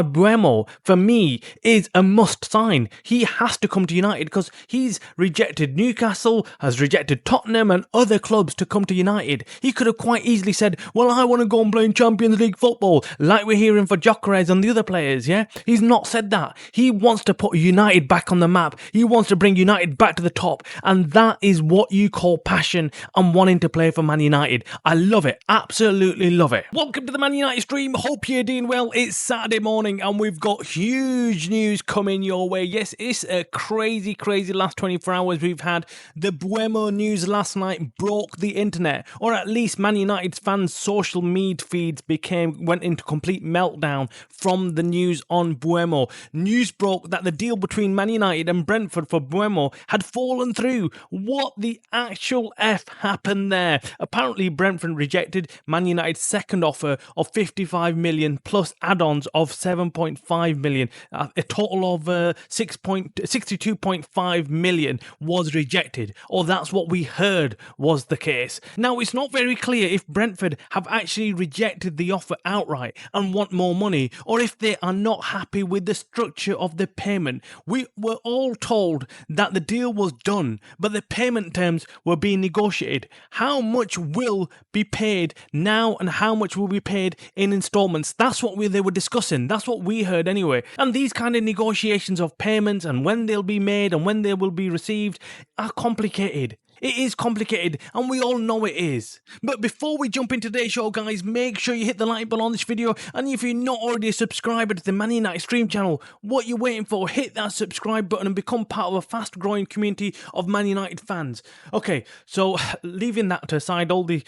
Mbeumo, for me, is a must sign. He has to come to United because he's rejected Newcastle, has rejected Tottenham and other clubs to come to United. He could have quite easily said, well, I want to go and play in Champions League football, like we're hearing for Gyökeres and the other players, yeah? He's not said that. He wants to put United back on the map. He wants to bring United back to the top. And that is what you call passion and wanting to play for Man United. I love it. Absolutely love it. Welcome to the Man United stream. Hope you're doing well. It's Saturday morning and we've got huge news coming your way. Yes, it's a crazy last 24 hours we've had. The Bumo news last night broke the internet, or at least Man United fans' social media feeds went into complete meltdown from the news on Bumo. News broke that the deal between Man United and Brentford for Bumo had fallen through. What the actual F happened there? Apparently Brentford rejected Man United's second offer of 55 million plus add-ons of 7.5 million. A total of 62.5 million was rejected, or that's what we heard was the case. Now, it's not very clear if Brentford have actually rejected the offer outright and want more money, or if they are not happy with the structure of the payment. We were all told that the deal was done, but the payment terms were being negotiated. How much will be paid now and how much will be paid in installments? That's what they were discussing. That's what we heard anyway. And these kind of negotiations of payments and when they'll be made and when they will be received are complicated. It is complicated and we all know it is. But before we jump into today's show, guys, make sure you hit the like button on this video, and if you're not already a subscriber to the Man United stream channel, what you're waiting for? Hit that subscribe button and become part of a fast growing community of Man United fans. Okay, so leaving that aside, all the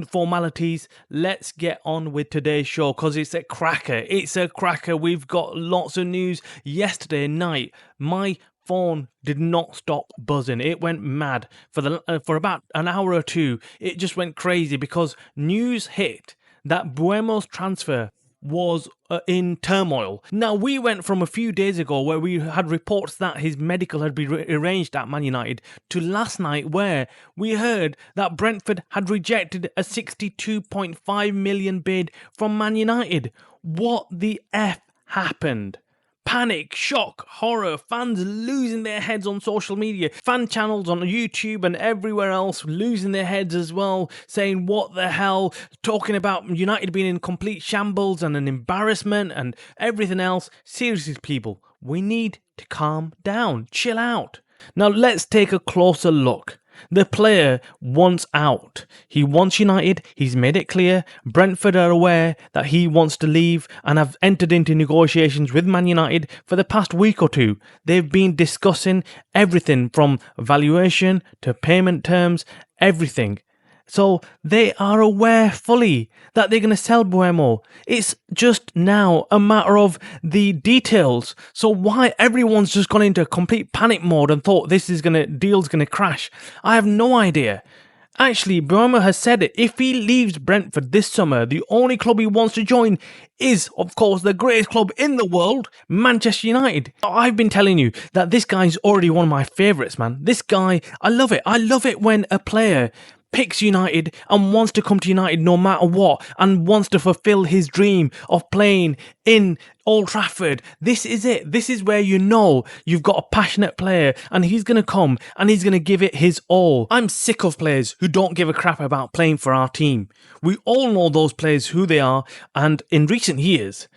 formalities, let's get on with today's show because it's a cracker. It's a cracker. We've got lots of news. Yesterday night, my phone did not stop buzzing. It went mad for about an hour or two. It just went crazy because news hit that Mbeumo's transfer was in turmoil. Now, we went from a few days ago where we had reports that his medical had been arranged at Man United to last night where we heard that Brentford had rejected a 62.5 million bid from Man United. What the F happened? Panic, shock, horror, fans losing their heads on social media, fan channels on YouTube and everywhere else losing their heads as well, saying what the hell, talking about United being in complete shambles and an embarrassment and everything else. Seriously, people, we need to calm down, chill out. Now let's take a closer look. The player wants out. He wants United. He's made it clear. Brentford are aware that he wants to leave and have entered into negotiations with Man United for the past week or two. They've been discussing everything from valuation to payment terms, everything. So they are aware fully that they're going to sell Bumo. It's just now a matter of the details. So why everyone's just gone into complete panic mode and thought deal's gonna crash? I have no idea. Actually, Bryan has said it. If he leaves Brentford this summer, the only club he wants to join is, of course, the greatest club in the world, Manchester United. I've been telling you that this guy's already one of my favourites, man. This guy, I love it. I love it when a player picks United and wants to come to United no matter what and wants to fulfill his dream of playing in Old Trafford. This is it. This is where you know you've got a passionate player and he's going to come and he's going to give it his all. I'm sick of players who don't give a crap about playing for our team. We all know those players, who they are, and in recent years,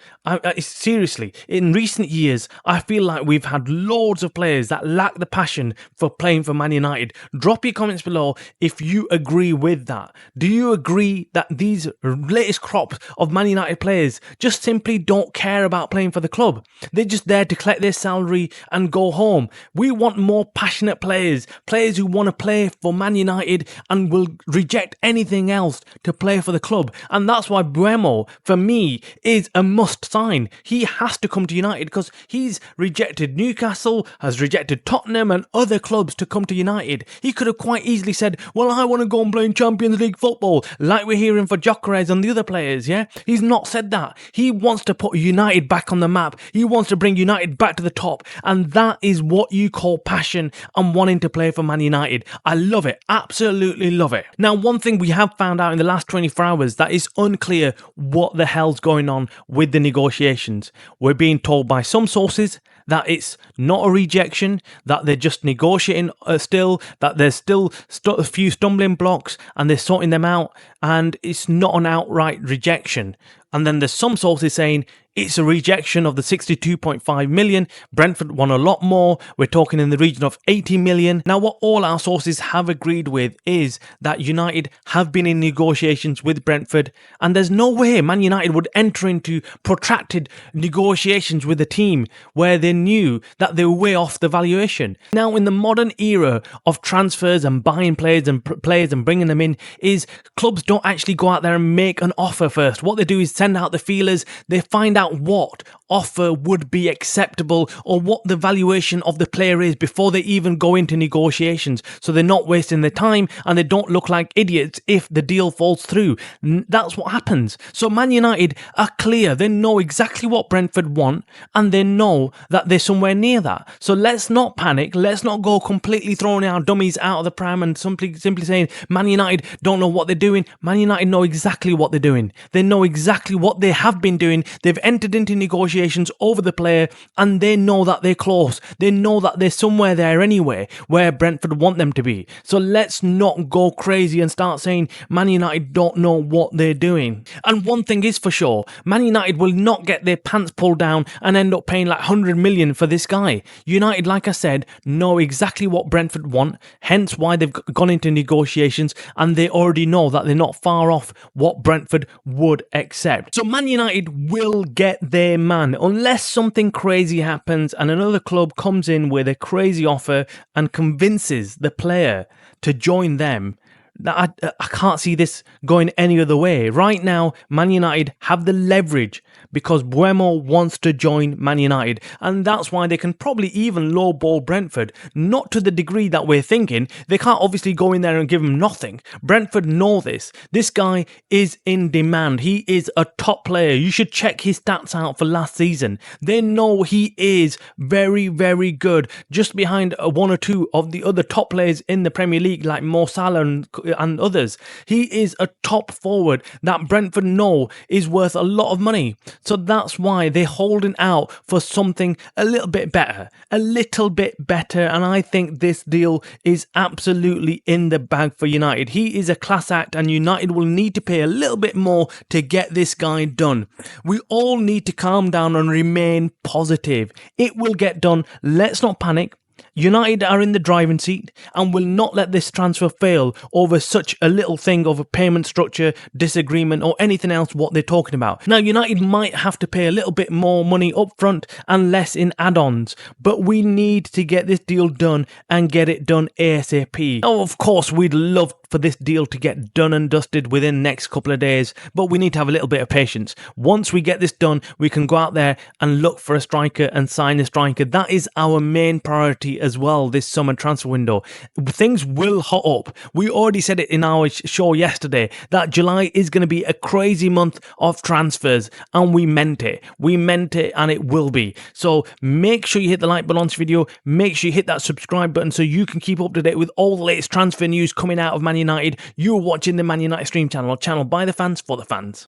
seriously, in recent years, I feel like we've had loads of players that lack the passion for playing for Man United. Drop your comments below if you agree with that. Do you agree that these latest crop of Man United players just simply don't care about playing for the club? They're just there to collect their salary and go home. We want more passionate players, players who want to play for Man United and will reject anything else to play for the club. And that's why Mbeumo, for me, is a must sign. He has to come to United because he's rejected Newcastle, has rejected Tottenham and other clubs to come to United. He could have quite easily said, well, I want to go and play in Champions League football, like we're hearing for Gyökeres and the other players, yeah? He's not said that. He wants to put United back on the map. He wants to bring United back to the top. And that is what you call passion and wanting to play for Man United. I love it. Absolutely love it. Now, one thing we have found out in the last 24 hours that is unclear what the hell's going on with the negotiations. We're being told by some sources that it's not a rejection, that they're just negotiating still, that there's still a few stumbling blocks and they're sorting them out, and it's not an outright rejection. And then there's some sources saying it's a rejection of the 62.5 million. Brentford want a lot more. We're talking in the region of 80 million. Now, what all our sources have agreed with is that United have been in negotiations with Brentford, and there's no way Man United would enter into protracted negotiations with a team where they knew that they were way off the valuation. Now, in the modern era of transfers and buying players and bringing them in, is clubs don't actually go out there and make an offer first. What they do is send out the feelers. They find out what offer would be acceptable or what the valuation of the player is before they even go into negotiations, so they're not wasting their time and they don't look like idiots if the deal falls through. That's what happens. So Man United are clear. They know exactly what Brentford want and they know that they're somewhere near that. So let's not panic. Let's not go completely throwing our dummies out of the pram and simply saying Man United don't know what they're doing. Man United know exactly what they're doing. They know exactly what they have been doing. They've entered into negotiations over the player and they know that they're close. They know that they're somewhere there anyway where Brentford want them to be. So let's not go crazy and start saying Man United don't know what they're doing. And one thing is for sure, Man United will not get their pants pulled down and end up paying like 100 million for this guy. United, like I said, know exactly what Brentford want, hence why they've gone into negotiations, and they already know that they're not far off what Brentford would accept. So Man United will get their man unless something crazy happens and another club comes in with a crazy offer and convinces the player to join them. I can't see this going any other way. Right now, Man United have the leverage because Bumo wants to join Man United, and that's why they can probably even lowball Brentford. Not to the degree that we're thinking. They can't obviously go in there and give him nothing. Brentford know this. This guy is in demand. He is a top player. You should check his stats out for last season. They know he is very, very good. Just behind one or two of the other top players in the Premier League like Mo Salah and others. He is a top forward that Brentford know is worth a lot of money. So that's why they're holding out for something a little bit better. And I think this deal is absolutely in the bag for United. He is a class act and United will need to pay a little bit more to get this guy done. We all need to calm down and remain positive. It will get done. Let's not panic. United are in the driving seat and will not let this transfer fail over such a little thing of a payment structure, disagreement or anything else what they're talking about. Now, United might have to pay a little bit more money up front and less in add-ons, but we need to get this deal done and get it done ASAP. Now, of course, we'd love for this deal to get done and dusted within the next couple of days, but we need to have a little bit of patience. Once we get this done, we can go out there and look for a striker and sign a striker. That is our main priority as well this summer transfer window. Things will hot up. We already said it in our show yesterday that July is going to be a crazy month of transfers, and we meant it. We meant it, and it will be. So make sure you hit the like button on this video. Make sure you hit that subscribe button so you can keep up to date with all the latest transfer news coming out of Man United. You're watching the Man United Stream channel by the fans for the fans.